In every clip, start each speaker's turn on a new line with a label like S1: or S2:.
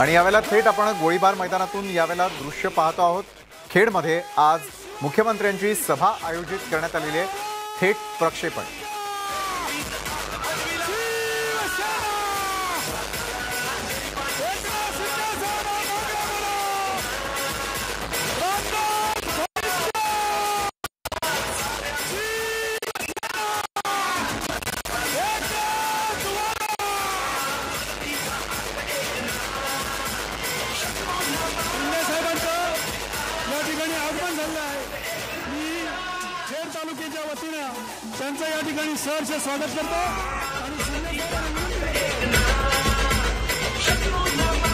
S1: आणि यावेळेला थेट आपण गोळीबार मैदानातून यावेळेला दृश्य पाहतो आहोत। खेडमध्ये आज मुख्यमंत्र्यांची सभा आयोजित करण्यात आलेली आहे। थेट प्रक्षेपण
S2: त्यांचं या ठिकाणी सहर्ष स्वागत करतो आणि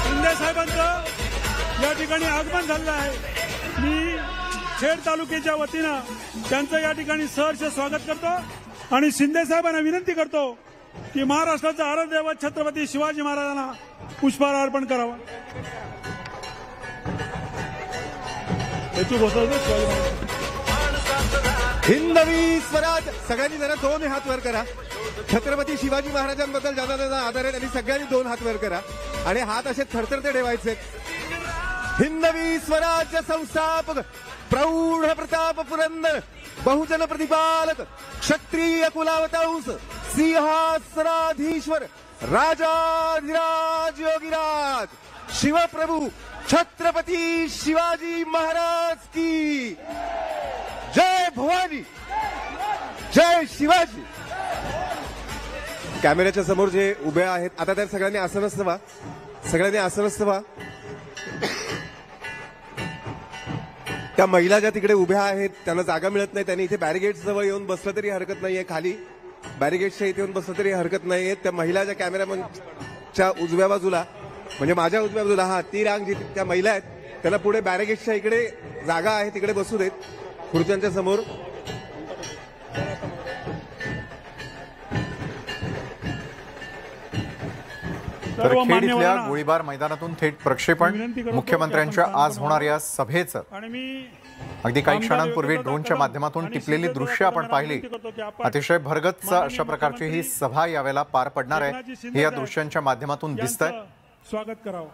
S2: शिंदे साहेबांचं या ठिकाणी आगमन झालं आहे। मी खेड तालुक्याच्या वतीनं त्यांचं या ठिकाणी सहर्ष स्वागत करतो आणि शिंदे साहेबांना विनंती करतो की महाराष्ट्राचा आराध्य दैवत छत्रपती शिवाजी महाराजांना पुष्पहार अर्पण करावा।
S3: हिंदवी स्वराज सगळ्यांनी जरा दोन हात वर करा। छत्रपती शिवाजी महाराजांबद्दल ज्यांना आदर आहे त्यांनी सगळ्यांनी दोन हात वर करा आणि हात असे थरथरते ठेवायचे। हिंदवी स्वराज्य संस्थापक प्रौढ प्रताप पुरंदर बहुजन प्रतिपालक क्षत्रिय कुलावतंस सिंहासनाधीश्वर राजाधिराज योगीराज शिवप्रभू छत्रपती शिवाजी महाराज की जय भवानी जय शिवाजी। कॅमेऱ्याच्या समोर जे उभे आहेत आता त्या सगळ्यांनी आसनस्थ व्हा, सगळ्यांनी आसनस्थ व्हा। त्या महिला ज्या तिकडे उभ्या आहेत त्यांना जागा मिळत नाही, त्यांनी इथे बॅरिगेट्स जवळ येऊन बसलं तरी हरकत नाहीये, खाली बॅरिगेट्सच्या इथे येऊन बसलं तरी हरकत नाहीये। त्या महिला ज्या कॅमेरामनच्या उजव्या बाजूला म्हणजे माझ्या उजव्या बाजूला हा ती रांग जी त्या महिला आहेत त्यांना पुढे बॅरिगेट्सच्या इकडे जागा आहे तिकडे बसू देत खुर्च्यांच्या समोर।
S1: तर खेड इथल्या गोळीबार मैदानातून थेट प्रक्षेपण मुख्यमंत्र्यांच्या आज होणाऱ्या सभेचं अगदी काही क्षणांपूर्वी ड्रोनच्या माध्यमातून टिपलेली दृश्य आपण पाहिली। अतिशय भरगच्च अशा प्रकारची ही सभा यावेळेला पार पडणार आहे हे या दृश्यांच्या माध्यमातून दिसतंय।
S2: स्वागत करावं।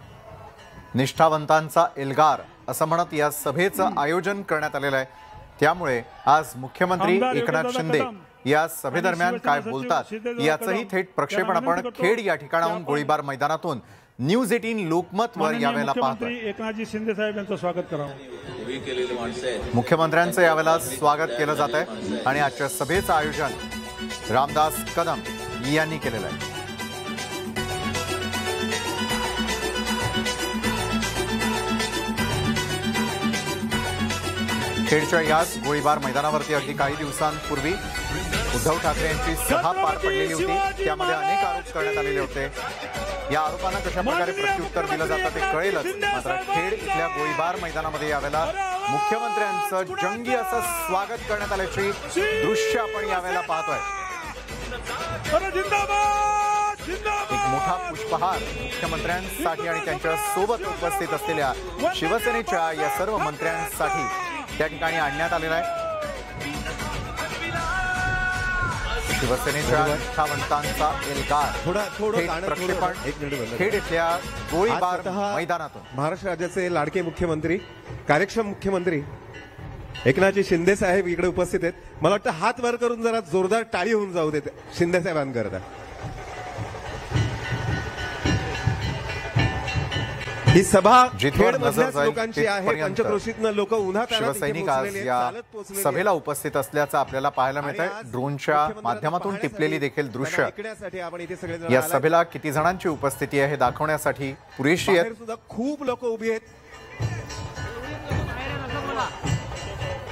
S1: निष्ठावंतांचा एल्गार असं म्हणत या सभेचं आयोजन करण्यात आलेलं आहे। त्यामुळे आज मुख्यमंत्री एकनाथ शिंदे या सभेदरम्यान काय बोलतात याचंही थेट प्रक्षेपण आपण खेड या ठिकाणाहून गोळीबार मैदानातून न्यूज 18 लोकमत वर यावेळेला पाहतोय।
S2: एकनाथजी शिंदे साहेब यांचं स्वागत करावं।
S1: मुख्यमंत्र्यांचं यावेळेला स्वागत केलं जात आहे आणि आजच्या सभेचं आयोजन रामदास कदम यांनी केलेलं आहे। खेडच्या याच गोळीबार मैदानावरती अगदी काही दिवसांपूर्वी उद्धव ठाकरे यांची सभा पार पडलेली होती। त्यामध्ये अनेक आरोप करण्यात आलेले होते। या आरोपांना कशा प्रकारे प्रत्युत्तर दिलं जातं ते कळेलच। मात्र खेड इथल्या गोळीबार मैदानामध्ये यावेळेला मुख्यमंत्र्यांचं जंगी असं स्वागत करण्यात आल्याची दृश्य आपण यावेळेला पाहतोय। एक मोठा पुष्पहार मुख्यमंत्र्यांसाठी आणि त्यांच्या सोबत उपस्थित असलेल्या शिवसेनेच्या या सर्व मंत्र्यांसाठी त्या ठिकाणी आणण्यात आलेला आहे। शिवसेनेच्या निष्ठावंतांचा एल्गार प्रक्षेपण खेड इथल्या गोळीबार मैदानातून
S3: महाराष्ट्र राज्याचे लाडके मुख्यमंत्री कार्यक्षम मुख्यमंत्री एकनाथजी शिंदे साहेब इकडे उपस्थित आहेत। मला वाटतं हात वर करून जरा जोरदार टाळी होऊन जाऊ देत शिंदे साहेबांकरता। ही सभा लोकांची आहे। पंचक्रोशीतनं लोक उन्हात
S1: शिवसैनिक आज या सभेला उपस्थित असल्याचं आपल्याला पाहायला मिळत आहे। ड्रोनच्या माध्यमातून टिपलेली देखील दृश्य या सभेला किती जणांची उपस्थिती आहे हे दाखवण्यासाठी पुरेशी आहे।
S3: सुद्धा खूप लोक उभी आहेत।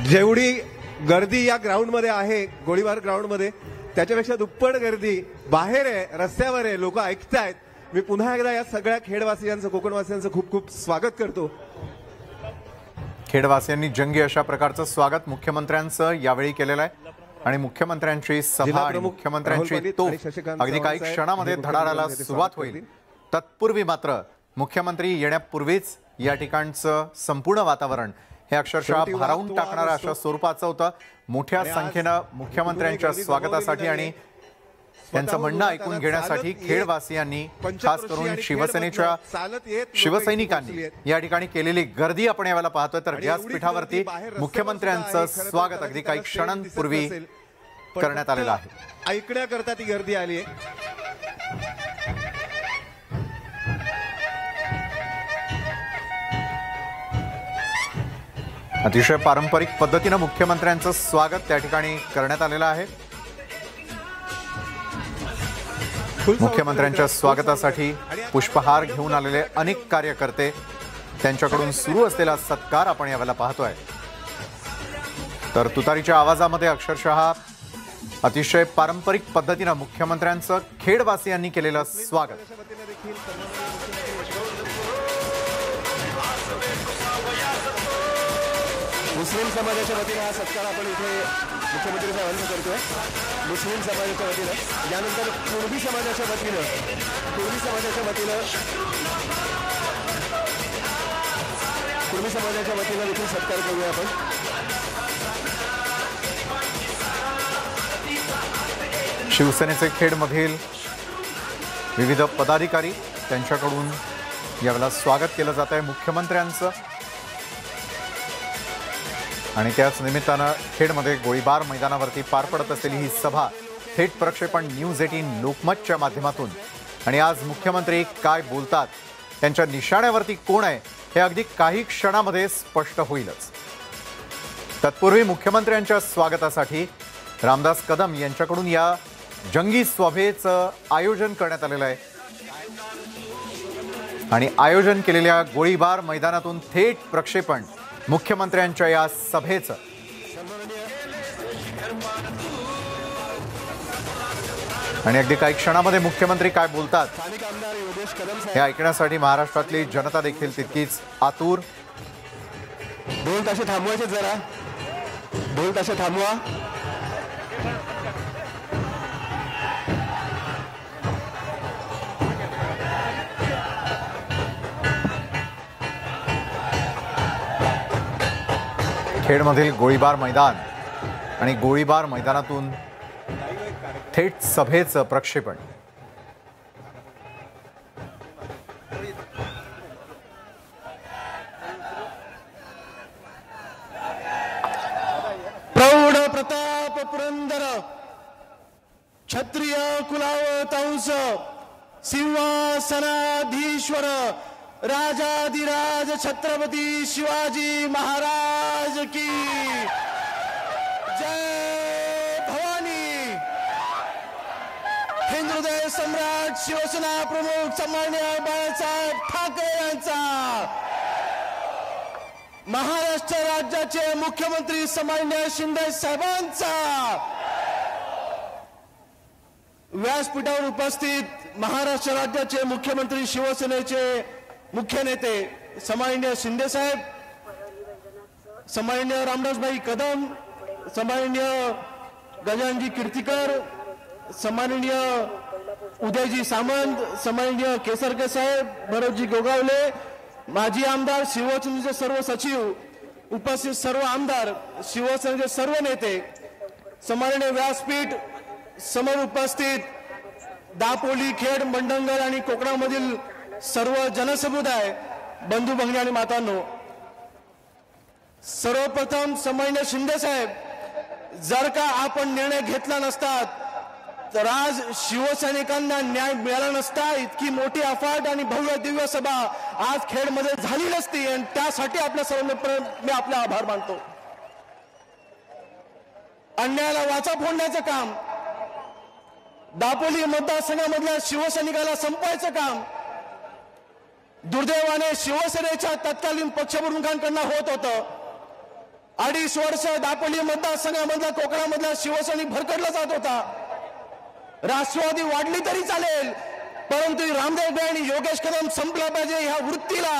S3: जेवढी गर्दी या ग्राउंडमध्ये आहे गोळीबार ग्राउंडमध्ये त्याच्यापेक्षा दुप्पट गर्दी बाहेर आहे, रस्त्यावर आहे, लोक ऐकतायत। मी पुन्हा एकदा या सगळ्या खेडवासियांचं कोकणवासियांचं खूप खूप स्वागत करतो।
S1: खेडवासियांनी जंगी अशा प्रकारचं स्वागत मुख्यमंत्र्यांचं यावेळी केलेलं आहे आणि मुख्यमंत्र्यांची सभा आणि मुख्यमंत्र्यांची तोफ अगदी काही क्षणामध्ये धडाडायला सुरुवात होईल। तत्पूर्वी मात्र मुख्यमंत्री येण्यापूर्वीच या ठिकाणचं संपूर्ण वातावरण हे अक्षरशः भारावून टाकणाऱ्या अशा स्वरूपाचं होतं। मोठ्या संख्येनं मुख्यमंत्र्यांच्या स्वागतासाठी आणि त्यांचं म्हणणं ऐकून घेण्यासाठी खेडवासियांनी खास करून शिवसेनेच्या शिवसैनिकांनी या ठिकाणी केलेली गर्दी आपण यावेळेला पाहतोय। तर व्यासपीठावरती मुख्यमंत्र्यांचं स्वागत अगदी काही क्षणांपूर्वी करण्यात आलेलं आहे।
S3: ऐकण्याकरता ती गर्दी आली आहे।
S1: अतिशय पारंपरिक पद्धतीने मुख्यमंत्र्यांचं स्वागत त्या ठिकाणी करण्यात आलेलं आहे। मुख्यमंत्र्यांच्या स्वागतासाठी पुष्पहार घेऊन आलेले अनेक कार्यकर्ते, त्यांच्याकडून सुरू असलेला सत्कार आपण यावेळेला पाहतोय। तर तुतारीच्या आवाजामध्ये अक्षरशः अतिशय पारंपरिक पद्धतीने मुख्यमंत्र्यांचं खेडवासियांनी केलेलं स्वागत।
S3: मुस्लिम समाजाच्या वतीने हा सत्कार आपण इथे मुख्यमंत्री साहेबांचा करतोय। मुस्लिम समाजाच्या वतीने, यानंतर कुणबी समाजाच्या वतीने देखील सत्कार करूया आपण।
S1: शिवसेनेचे खेडमधील विविध पदाधिकारी, त्यांच्याकडून यावेळेला स्वागत केलं जात आहे मुख्यमंत्र्यांचं। आणि त्याच निमित्तानं खेडमध्ये गोळीबार मैदानावरती पार पडत असलेली ही सभा थेट प्रक्षेपण न्यूज 18 लोकमतच्या माध्यमातून। आणि आज मुख्यमंत्री काय बोलतात, त्यांच्या निशाण्यावरती कोण आहे, हे अगदी काही क्षणामध्ये स्पष्ट होईलच। तत्पूर्वी मुख्यमंत्र्यांच्या स्वागतासाठी रामदास कदम यांच्याकडून या जंगी सभेचं आयोजन करण्यात आलेलं आहे। आणि आयोजन केलेल्या गोळीबार मैदानातून थेट प्रक्षेपण मुख्यमंत्र्यांच्या या सभेचं। आणि अगदी काही क्षणामध्ये मुख्यमंत्री काय बोलतात हे ऐकण्यासाठी महाराष्ट्रातली जनता देखील तितकीच आतुर।
S3: ढोल ताशे थांबवायचे, जरा ढोल ताशे थांबवा।
S1: खेडमधील गोळीबार मैदान आणि गोळीबार मैदानातून थेट सभेचं प्रक्षेपण।
S4: प्रौढ प्रताप पुरंदर क्षत्रिय कुलावतांस सिंहासनाधीश्वर राजाधिराज छत्रपती शिवाजी महाराज की जय भवानी। हिंदुहृदय सम्राट शिवसेना प्रमुख सन्माननीय बाळासाहेब ठाकरे यांचा, महाराष्ट्र राज्याचे मुख्यमंत्री सन्माननीय शिंदे साहेबांचा, व्यासपीठावर उपस्थित महाराष्ट्र राज्याचे मुख्यमंत्री शिवसेनेचे मुख्य नेते सन्माननीय शिंदे साहेब, सन्माननीय रामदासभाई कदम, सन्माननीय गजाननजी कीर्तिकर, सन्माननीय उदयजी सामंत, सन्माननीय केसरकर साहेब, भरतजी गोगावले, माजी आमदार, शिवसेनेचे सर्व सचिव, उपस्थित सर्व आमदार, शिवसेनेचे सर्व नेते, सन्माननीय व्यासपीठ समोर उपस्थित दापोली, खेड, मंडणगड आणि कोकणामधील सर्व जनसमुदाय, बंधू भगिनी आणि मातांनो, सर्वप्रथम सन्माननीय शिंदे साहेब, जर का आपण निर्णय घेतला नसतात तर आज शिवसैनिकांना न्याय मिळाला नसता। इतकी मोठी अफाट आणि भव्य दिव्य सभा आज खेडमध्ये झाली नसती आणि त्यासाठी आपल्या सर्वांना मी आपला आभार मानतो। अन्यायाला वाचा फोडण्याचं काम, दापोली मतदारसंघामधल्या शिवसैनिकाला संपवायचं काम दुर्दैवाने शिवसेनेच्या तत्कालीन पक्षप्रमुखांकडून होत होतं। 2.5 वर्ष दापोली मतदारसंघामधला कोकणामधला शिवसैनिक भरकडला जात होता। राष्ट्रवादी वाढली तरी चालेल, परंतु रामदेव आणि योगेश कदम संपला पाहिजे ह्या वृत्तीला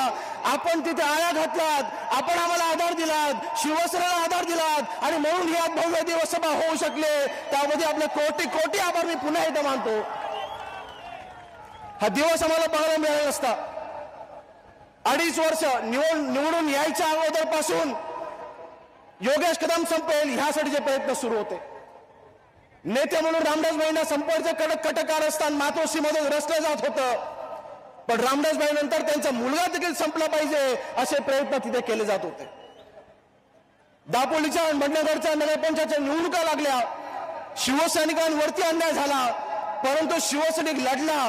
S4: आपण तिथे आळा घातलात, आपण आम्हाला आधार दिलात, शिवसेनेला आधार दिलात आणि म्हणून ही आज भव्य दिवस सभा होऊ शकले। त्यामध्ये आपले कोटी कोटी आभार मी पुन्हा एकदा मानतो। हा दिवस आम्हाला बघायला मिळाला नसता। 2.5 वर्ष निवडून यायच्या अगोदरपासून योगेश कदम संपेल ह्यासाठीचे प्रयत्न सुरू होते। नेते म्हणून रामदासभाईंना संपर्कचं कडक कारस्थान मातोश्रीमध्ये रचलं जात होतं, पण रामदासभाई नंतर त्यांचा मुलगा देखील संपला पाहिजे असे प्रयत्न तिथे केले जात होते. दापोलीच्या मडनगरच्या नगरपंचायतच्या निवडणुका लागल्या, शिवसैनिकांवरती अन्याय झाला, परंतु शिवसैनिक लढला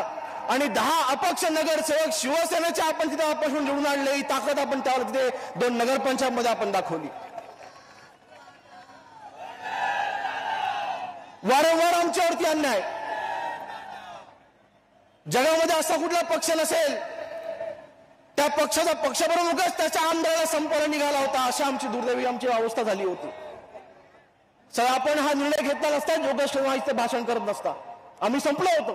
S4: आणि 10 अपक्ष नगरसेवक शिवसेनेचे आपण तिथे अपक्ष निवडून आणले. ही ताकद आपण त्यावर तिथे 2 नगरपंचायत मध्ये आपण दाखवली. वारंवार आमच्यावरती अन्याय. जगामध्ये असा कुठला पक्ष नसेल त्या पक्षाचा पक्षप्रमुखच त्याच्या आमदाराला संपायला निघाला होता, अशी आमची दुर्दैवी आमची अवस्था झाली होती. सर आपण हा निर्णय घेतला नसता, योगेश कदमांचं भाषण करत नसता, आम्ही संपलो होतो.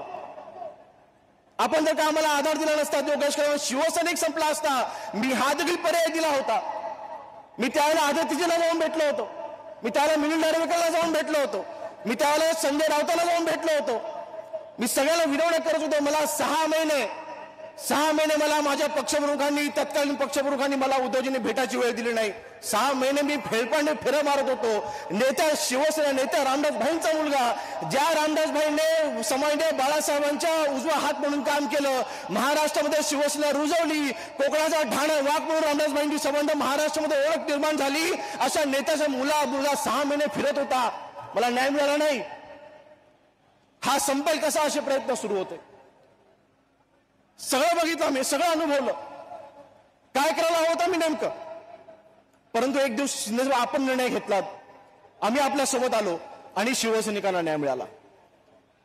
S4: आपण जर का आम्हाला आधार दिला नसता, योगेश कदम शिवसैनिक संपला असता, मी हा देखील पर्याय दिला होता. मी त्यावेळेला आदित्यजीला जाऊन भेटलो होतो, मी त्यावेळेला मिलिंद नार्वेकरला जाऊन भेटलो होतो, मी त्यावेळेला संजय राऊताला जाऊन भेटलो होतो. मी सगळ्यांना विनवण्या करत होतो. मला 6 महिने मला माझ्या पक्षप्रमुखांनी, तत्कालीन पक्षप्रमुखांनी मला उद्धवजींनी भेटायची वेळ दिली नाही. 6 महिने मी फेरपांडे फेऱ्या मारत होतो. नेत्या शिवसेना नेत्या रामदासभाईंचा मुलगा, ज्या रामदासभाईंनी समाजने बाळासाहेबांच्या उजवा हात म्हणून काम केलं, महाराष्ट्रामध्ये शिवसेना रुजवली, कोकणाचा ढाणा वाघ म्हणून रामदासभाईंची संबंध महाराष्ट्रामध्ये ओळख निर्माण झाली, अशा नेत्याचा मुलगा 6 महिने फिरत होता. मला न्याय मिळाला नाही. हा संपेल कसा असे प्रयत्न सुरू होते. सगळं बघितलं मी, सगळं अनुभवलं, काय करायला हवं होतं मी नेमकं. परंतु एक दिवस शिंदे आपण निर्णय घेतला, आम्ही आपल्या सोबत आलो आणि शिवसैनिकांना न्याय मिळाला.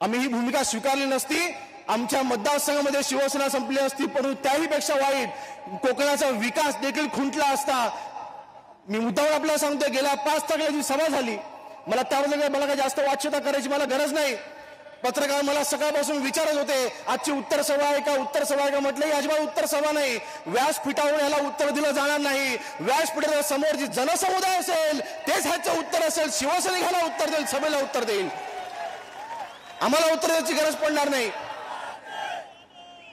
S4: आम्ही ही भूमिका स्वीकारली नसती, आमच्या मतदारसंघामध्ये शिवसेना संपली असती, परंतु त्याही पेक्षा वाईट कोकणाचा विकास देखील खुंटला असता. मी मुद्दावर आपल्याला सांगतोय, गेल्या 5 तारखेची सभा झाली. मला त्यावर मला काय जास्त वाच्यता करायची मला गरज नाही. पत्रकार मला सकाळपासून विचारत होते, आजची उत्तर सभा आहे का, उत्तर सभा आहे का. म्हटलं ही अजिबात उत्तर सभा नाही, व्यासपीठावरून याला उत्तर दिलं जाणार नाही. व्यासपीठाच्या समोर जी जनसमुदाय असेल तेच ह्याचं उत्तर असेल. शिवसैनिक ह्याला उत्तर देईल, सभेला उत्तर देईल, आम्हाला उत्तर द्यायची गरज पडणार नाही.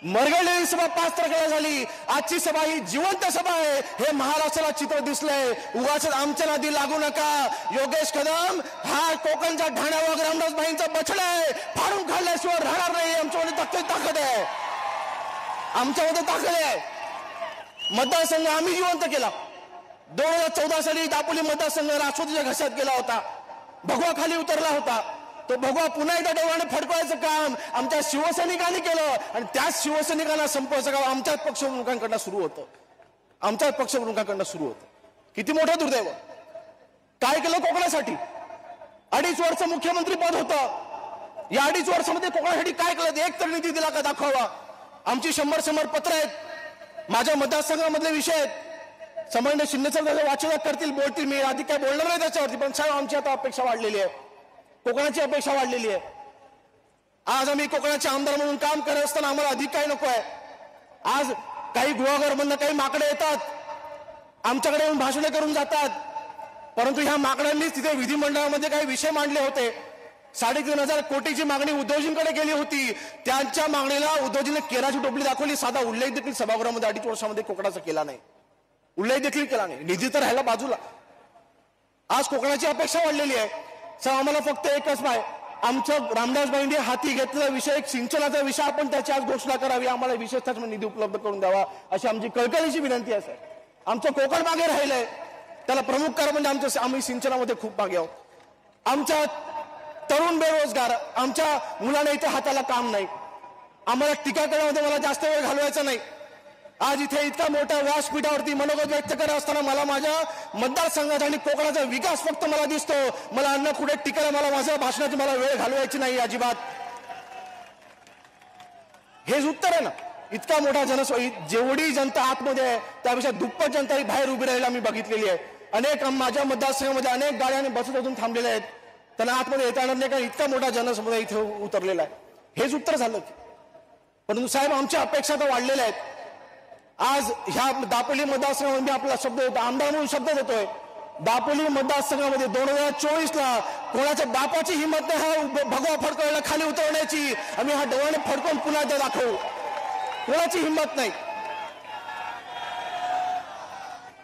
S4: मरगळलेली सभा 5 तारखेला झाली. आजची सभा ही जिवंत सभा आहे, हे महाराष्ट्राला चित्र दिसलंय. उगाच आमच्या नादी लागू नका. योगेश कदम हा कोकणचा ढाण्यावाग रामदासभाईंचा बछडा आहे, फाडून काढल्याशिवाय राहणार नाही. आमच्यामध्ये ताकद आहे, आमच्यामध्ये ताकद आहे. मतदारसंघ आम्ही जिवंत केला. 2014 साली दापोली मतदारसंघ राष्ट्रवादीच्या घशात गेला होता, भगवा खाली उतरला होता. तो भगवा पुन्हा एकदा डोळ्याने फडकवायचं काम आमच्या शिवसैनिकांनी केलं आणि त्याच शिवसैनिकांना संपवायचं काम आमच्याच पक्षप्रमुखांकडनं सुरू होतं, आमच्याच पक्षप्रमुखांकडनं सुरू होतं. किती मोठं दुर्दैव. काय केलं कोकणासाठी? 2.5 वर्ष मुख्यमंत्री पद होतं. या 2.5 वर्षामध्ये कोकणासाठी काय केलं? एक तर निधी दिला का दाखवा. आमची 100 पत्र आहेत, माझ्या मतदारसंघामधले विषय आहेत. संबंध शिंदे साहेब वाचन करतील, बोलतील, मी आधी काय बोलणार नाही त्याच्यावरती, पण साहेब आमची आता अपेक्षा वाढलेली आहे, कोकणाची अपेक्षा वाढलेली आहे. आज आम्ही कोकणाचे आमदार म्हणून काम करत असताना आम्हाला अधिक काही नको आहे. आज काही गुहागरमधनं काही माकडे येतात, आमच्याकडे येऊन भाषणे करून जातात, परंतु ह्या माकडांनीच तिथे विधिमंडळामध्ये काही विषय मांडले होते. 3,500 कोटीची मागणी उद्धवजींकडे केली होती. त्यांच्या मागणीला उद्धवजींनी केराची टोपली दाखवली, साधा उल्लेख देखील सभागृहामध्ये 2.5 वर्षामध्ये कोकणाचा केला नाही, उल्लेख देखील केला नाही. निधी तर राहिला बाजूला. आज कोकणाची अपेक्षा वाढलेली आहे. सर आम्हाला फक्त एकच आहे, आमचं रामदासभाईंनी हाती घेतलेला विषय एक सिंचनाचा विषय, आपण त्याची आज घोषणा करावी, आम्हाला विशेषतः निधी उपलब्ध करून द्यावा अशी आमची कळकळीची विनंती आहे. सर आमचं कोकण मागे राहिलंय, त्याला प्रमुख कारण म्हणजे आम्ही सिंचनामध्ये खूप मागे आहोत. आमच्या तरुण बेरोजगार, आमच्या मुलांना इथे हाताला काम नाही. आम्हाला टीका करण्यामध्ये मला जास्त वेळ घालवायचा नाही. आज इथे इतका मोठ्या व्यासपीठावरती मनोगत व्यक्त करत असताना मला माझ्या मतदारसंघाचा आणि कोकणाचा विकास फक्त मला दिसतो. मला अन्न कुठे टिकायला मला माझ्या भाषणाची मला वेळ घालवायची नाही अजिबात. हेच उत्तर आहे ना. इतका मोठा जेवढी जनता आतमध्ये आहे त्यापेक्षा दुप्पट जनता ही बाहेर उभी राहिली आम्ही बघितलेली आहे. अनेक माझ्या मतदारसंघामध्ये अनेक गाड्याने बसत अजून थांबलेल्या आहेत, त्यांना आतमध्ये येता येणार नाही कारण इतका मोठा जनसमुदाय इथे उतरलेला आहे. हेच उत्तर झालं. परंतु साहेब आमच्या अपेक्षा तर वाढलेल्या आहेत. आज ह्या दापोली मतदारसंघामध्ये मी आपला शब्द देतो, आमदार म्हणून शब्द देतोय. दापोली मतदारसंघामध्ये 2024ला कोणाच्या बापाची हिंमत नाही हा भगवा फडकवला खाली उतरवण्याची. आम्ही हा डोळ्याने फडकवून पुन्हा एकदा दाखवू. कोणाची हिंमत नाही.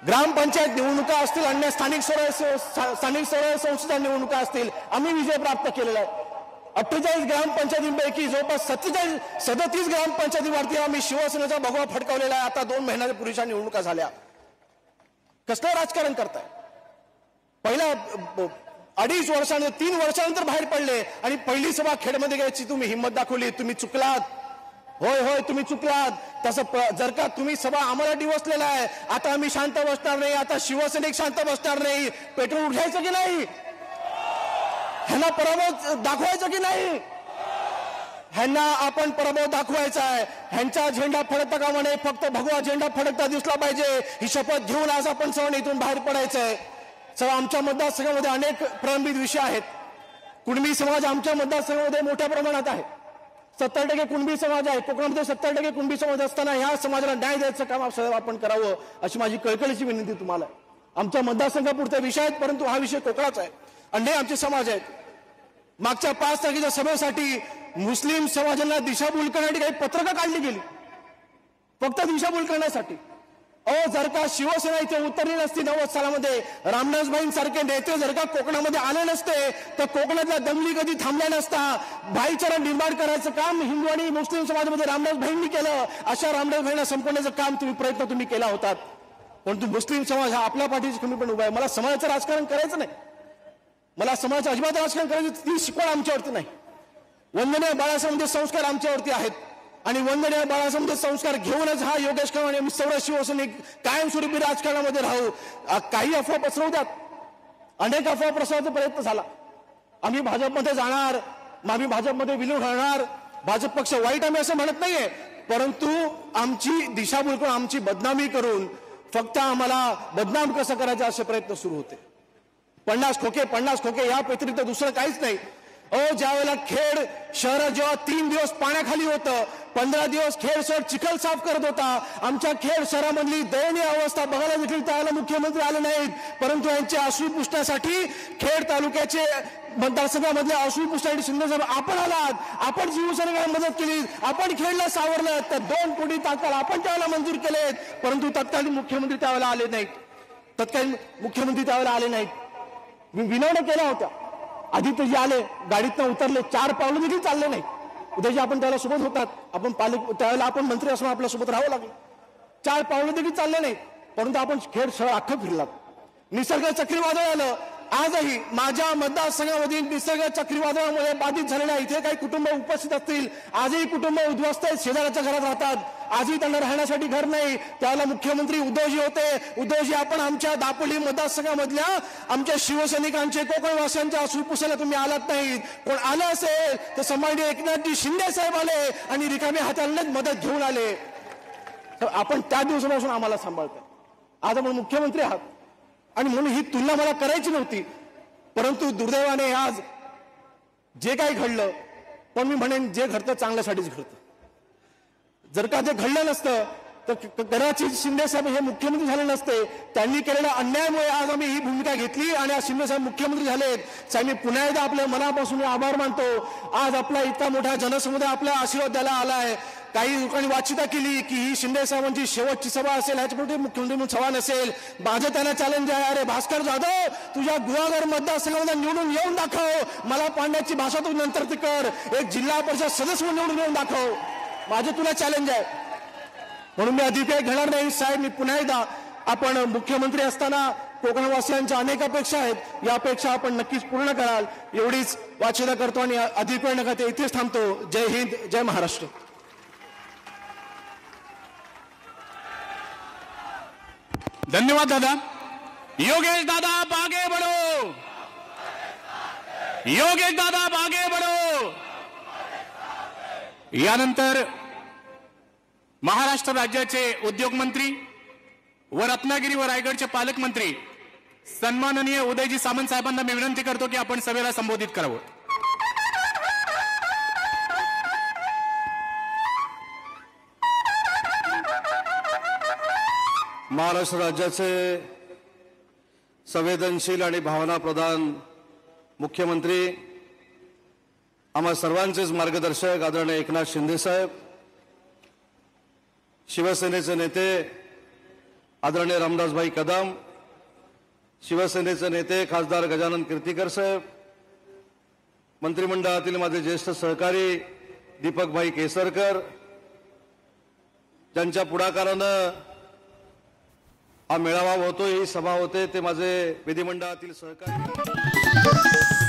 S4: ग्रामपंचायत निवडणुका असतील, अन्य स्थानिक स्वराज्य संस्था निवडणुका असतील, आम्ही विजय प्राप्त केलेला आहे. 48 ग्रामपंचायतींपैकी जवळपास 37 ग्रामपंचायतीवरती आम्ही शिवसेनेचा भगवा फडकावलेला आहे. आता 2 महिन्यापूर्वीच्या निवडणुका झाल्या. कसलं राजकारण करताय? पहिल्या 2.5 वर्षानंतर 3 वर्षानंतर बाहेर पडले आणि पहिली सभा खेडमध्ये घ्यायची तुम्ही हिंमत दाखवली. तुम्ही चुकलात. होय तुम्ही चुकलात. तसं जर का तुम्ही सभा आम्हाला डिवसलेला आहे, आता आम्ही शांत बसणार नाही, आता शिवसैनिक शांत बसणार नाही. पेट्रोल उठायचं की नाही? ह्यांना पराभव दाखवायचं की नाही? ह्यांना आपण पराभव दाखवायचा आहे. ह्यांचा झेंडा फडकता कामा नये, फक्त भगवा झेंडा फडकता दिसला पाहिजे. ही शपथ घेऊन आज आपण सर्वांनी इथून बाहेर पडायचंय. आमच्या मतदारसंघामध्ये अनेक प्रलंबित विषय आहेत. कुणबी समाज आमच्या मतदारसंघामध्ये मोठ्या प्रमाणात आहे. 70% कुणबी समाज आहे. कोकणामध्ये 70% कुणबी समाज असताना ह्या समाजाला न्याय द्यायचं काम आपण करावं अशी माझी कळकळीची विनंती तुम्हाला. आमच्या मतदारसंघापुरता विषय आहेत, परंतु हा विषय कोकणाचा आहे. अनेक आमचे समाज आहेत. मागच्या 5 तारखेच्या सभेसाठी मुस्लिम समाजाला दिशाभूल करण्यासाठी काही पत्रकं काढली गेली, फक्त दिशाभूल करण्यासाठी. जर का शिवसेना इथे उतरली नसती 90 सालामध्ये, रामदासभाईंसारखे नेते जर का कोकणामध्ये आले नसते, तर कोकणातल्या दंगली कधी थांबल्या नसता. भाईचारा निर्माण करायचं काम हिंदू आणि मुस्लिम समाजामध्ये रामदासभाईंनी केलं. अशा रामदासभाईंना संपवण्याचं काम प्रयत्न तुम्ही केला होता. परंतु मुस्लिम समाज हा आपल्या पाठीशी कमी पण उभा आहे. मला समाजाचं राजकारण करायचं नाही. मला समाजाचं अजिबात राजकारण करायचं ती शिकवण आमच्यावरती नाही. वंदनीय बाळासाहेबांचे संस्कार आमच्यावरती आहेत आणि वंदनीय बाळासाहेबांचे संस्कार घेऊनच हा योगेश खैरे आणि सर्व शिवसैनिक कायमस्वरूपी राजकारणामध्ये राहू. काही अफवा पसरवतात, अनेक अफवा पसरवण्याचा प्रयत्न झाला. आम्ही भाजपमध्ये जाणार, आम्ही भाजपमध्ये विलीन होणार, भाजप पक्ष वाईट आम्ही असं म्हणत नाहीये, परंतु आमची दिशाभूल करून, आमची बदनामी करून फक्त आम्हाला बदनाम कसं करायचं असे प्रयत्न सुरू होते. 50 खोके या व्यतिरिक्त दुसरं काहीच नाही. ज्या वेळेला खेड शहर जेव्हा 3 दिवस पाण्याखाली होतं, 15 दिवस खेड शहर चिखल साफ करत होता, आमच्या खेड शहरामधली दयनीय अवस्था बघायला देखील त्याला मुख्यमंत्री आले नाहीत. परंतु यांचे अश्रू पुसण्यासाठी खेड तालुक्याचे मतदारसंघामधले अश्रू पुसण्यासाठी शिंदेसाहेब आपण आलात. आपण शिवसेनेला मदत केली, आपण खेडला सावरलं. तर 2 कोटी तात्काळ आपण त्यावेळेला मंजूर केलेत, परंतु तत्कालीन मुख्यमंत्री त्यावेळेला आले नाहीत. विनवण्या केल्या होत्या. आदित्यजी आले, गाडीतनं उतरले, 4 पावलं देखील चालले नाही. उद्याजी आपण त्याला सोबत होतात, आपण त्यावेळेला आपण मंत्री असून आपल्या सोबत राहावं लागलं. 4 पावलं देखील चालले नाही, परंतु आपण खेड शहर अख्खं फिरलात. निसर्ग चक्रीवादळ आलं. आजही माझ्या मतदारसंघामधील निसर्ग चक्रीवादळामुळे बाधित झालेल्या इथे काही कुटुंब उपस्थित असतील. आजही कुटुंब उद्ध्वस्त आहेत, शेजाऱ्याच्या घरात राहतात. आजही त्यांना राहण्यासाठी घर नाही. त्यावेळेला मुख्यमंत्री उद्धवजी होते. उद्धवजी, आपण आमच्या दापोली मतदारसंघामधल्या आमच्या शिवसैनिकांचे, कोकणवासियांच्या अश्रू पुसायला तुम्ही आलात नाहीत. कोण आलं असेल तर सन्माननीय एकनाथजी शिंदे साहेब आले आणि रिकाम्या हाताने मदत घेऊन आले. तर आपण त्या दिवसापासून आम्हाला सांभाळतोय. आज आपण मुख्यमंत्री आहात आणि म्हणून ही तुलना मला करायची नव्हती, परंतु दुर्दैवाने आज जे काही घडलं, पण मी म्हणेन जे घडतं चांगल्यासाठीच घडतं. जर का ते घडलं नसतं तर कदाचित शिंदे साहेब हे मुख्यमंत्री झाले नसते. त्यांनी केलेल्या अन्यायामुळे आज आम्ही ही भूमिका घेतली आणि आज शिंदे साहेब मुख्यमंत्री झालेत. साहेब, मी पुन्हा एकदा आपल्या मनापासून आभार मानतो. आज आपला इतका मोठा जनसमुदाय आपल्या आशीर्वाद द्यायला आलाय. काही लोकांनी वाचिता केली की ही शिंदे साहेबांची शेवटची सभा असेल, ह्याच्यापुढे मुख्यमंत्री म्हणून सभा नसेल. माझं त्यांना चॅलेंज आहे, अरे भास्कर जाधव, तुझ्या गुहागर मतदारसंघामध्ये निवडून येऊन दाखव. मला पांड्याची भाषा तू नंतर ती कर. एक जिल्हा परिषद सदस्य निवडून येऊन दाखव. माझे तुला चॅलेंज आहे. म्हणून मी अधिक काही घेणार नाही. साहेब, मी पुन्हा एकदा, आपण मुख्यमंत्री असताना कोकणवासियांच्या अनेक अपेक्षा आहेत, या अपेक्षा आपण नक्कीच पूर्ण कराल एवढीच वाचिता करतो आणि अधिक वेळ नका ते इथेच थांबतो. जय हिंद, जय महाराष्ट्र.
S5: धन्यवाद दादा. योगेश दादा आगे बढ़ो, योगेश दादा आगे बढ़ो. यानंतर महाराष्ट्र राज्याचे उद्योग मंत्री व रत्नागिरी व रायगडचे पालकमंत्री सन्माननीय उदयजी सामंत साहेबांना मी विनंती करतो की आपण सभेला संबोधित करावं.
S6: महाराष्ट्र राज्याचे संवेदनशील आणि भावनाप्रधान मुख्यमंत्री, आम्हा सर्वांचेच मार्गदर्शक आदरणीय एकनाथ शिंदे साहेब, शिवसेनेचे नेते आदरणीय रामदासभाई कदम, शिवसेनेचे नेते खासदार गजानन कीर्तीकर साहेब, मंत्रिमंडळातील माझे ज्येष्ठ सहकारी दीपकभाई केसरकर, ज्यांच्या पुढाकारानं हा मेळावा होतो, ही सभा होते, ते माझे विधिमंडळातील सहकारी